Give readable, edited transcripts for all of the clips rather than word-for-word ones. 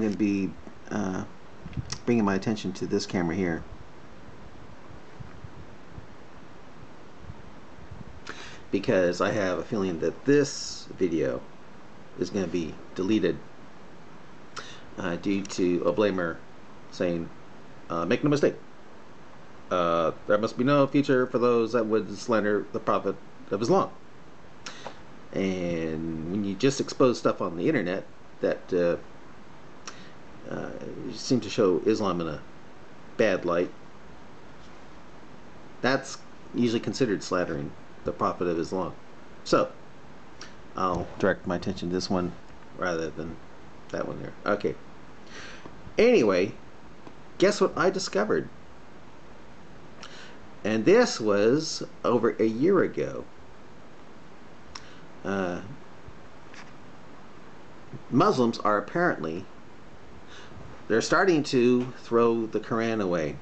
going to be bringing my attention to this camera here. Because I have a feeling that this video is going to be deleted due to a blamer saying, make no mistake, there must be no future for those that would slander the Prophet of Islam. And when you just expose stuff on the internet that seem to show Islam in a bad light, that's usually considered slandering the Prophet of Islam. So I'll direct my attention to this one rather than that one there. Okay. Anyway, guess what I discovered? And this was over a year ago. Muslims are apparently, they're starting to throw the Quran away.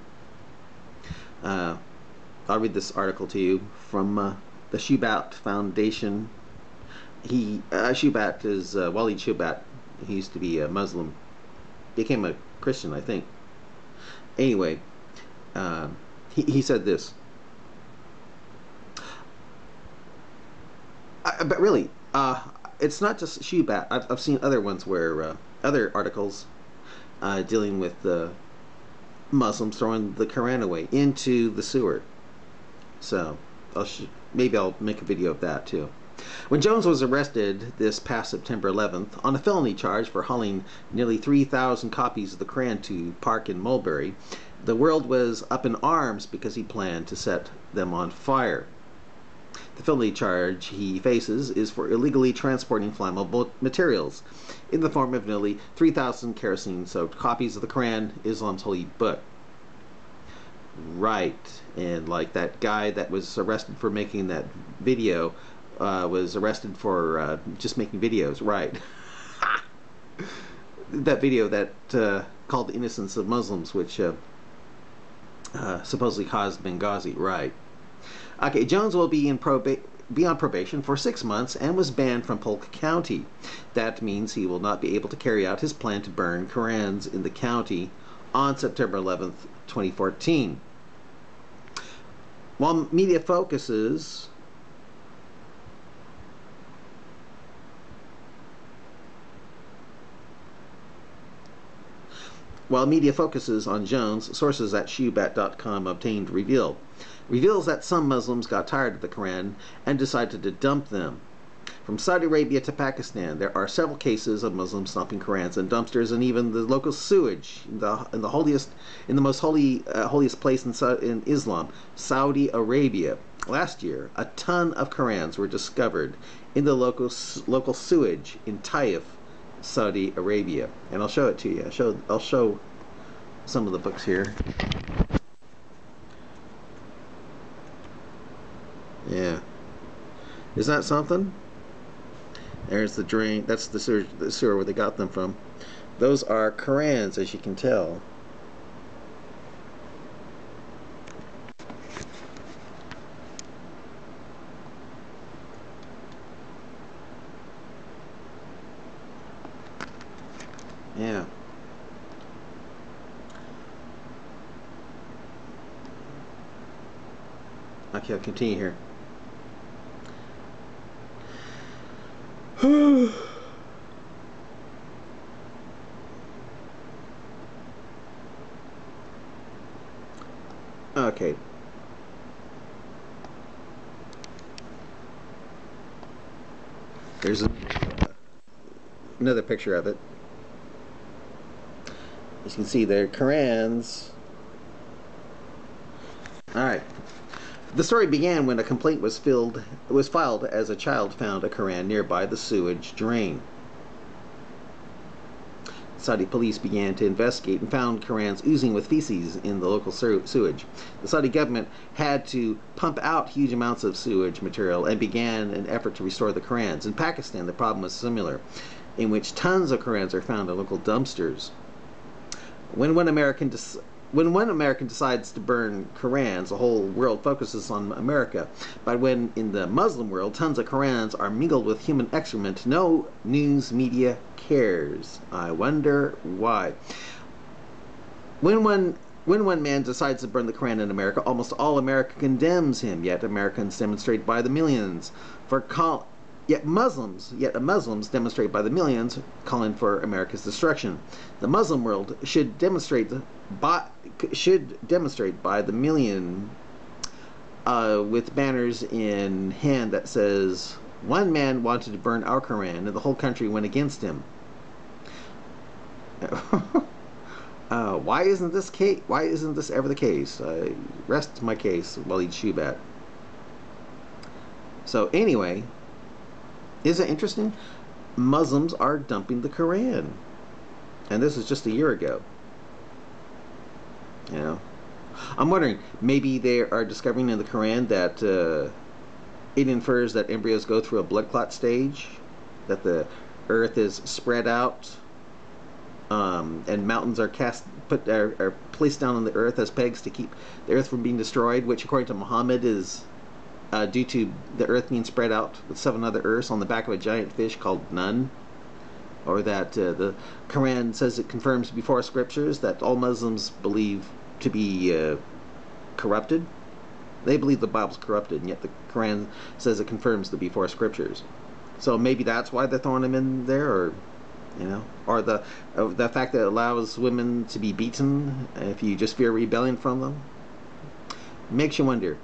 I'll read this article to you from the Shubat Foundation. Shubat is Walid Shubat. He used to be a Muslim, became a Christian, I think. Anyway, he said this. But really, it's not just Shubat. I've seen other ones where other articles dealing with Muslims throwing the Quran away into the sewer. So maybe I'll make a video of that too. When Jones was arrested this past September 11th on a felony charge for hauling nearly 3,000 copies of the Quran to Park in Mulberry, the world was up in arms because he planned to set them on fire. The felony charge he faces is for illegally transporting flammable materials in the form of nearly 3,000 kerosene-soaked copies of the Quran, Islam's holy book. Right, and like that guy that was arrested for making that video was arrested for just making videos, right? That video that called the innocence of Muslims, which supposedly caused Benghazi, right? Okay, Jones will be on probation for 6 months and was banned from Polk County. That means he will not be able to carry out his plan to burn Korans in the county on September 11th, 2014. While media focuses on Jones, sources at Shubat.com obtained reveals that some Muslims got tired of the Quran and decided to dump them. From Saudi Arabia to Pakistan, there are several cases of Muslims dumping Qurans in dumpsters and even the local sewage in the most holiest place in Islam, Saudi Arabia. Last year, a ton of Qurans were discovered in the local sewage in Taif, Saudi Arabia, and I'll show it to you. I'll show some of the books here. Yeah, is that something? There's the drain. That's the sewer where they got them from. Those are Qurans, as you can tell. Yeah. Okay, I'll continue here. Okay. There's another picture of it. As you can see, they're Qurans. Alright. The story began when a complaint was filed as a child found a Quran nearby the sewage drain. Saudi police began to investigate and found Qurans oozing with feces in the local sewage. The Saudi government had to pump out huge amounts of sewage material and began an effort to restore the Qurans. In Pakistan, the problem was similar, in which tons of Qurans are found in local dumpsters. When one American when one American decides to burn Korans, the whole world focuses on America. But when in the Muslim world tons of Korans are mingled with human excrement, no news media cares. I wonder why. When one man decides to burn the Koran in America, almost all America condemns him. Yet Americans demonstrate by the millions Yet Muslims demonstrate by the millions, calling for America's destruction. The Muslim world should demonstrate by the million, with banners in hand that says, "One man wanted to burn our Koran, and the whole country went against him." Why isn't this ever the case? I rest my case, Walid Shubat. So anyway. Isn't it interesting? Muslims are dumping the Quran. And this is just a year ago. You know? I'm wondering, maybe they are discovering in the Quran that it infers that embryos go through a blood clot stage, that the earth is spread out, and mountains are placed down on the earth as pegs to keep the earth from being destroyed, which according to Muhammad is due to the earth being spread out with 7 other earths on the back of a giant fish called Nun. Or that the Quran says it confirms before scriptures that all Muslims believe to be corrupted. They believe the Bible's corrupted, and yet the Quran says it confirms the before scriptures. So maybe that's why they're throwing them in there, or or the fact that it allows women to be beaten if you just fear rebellion from them. Makes you wonder.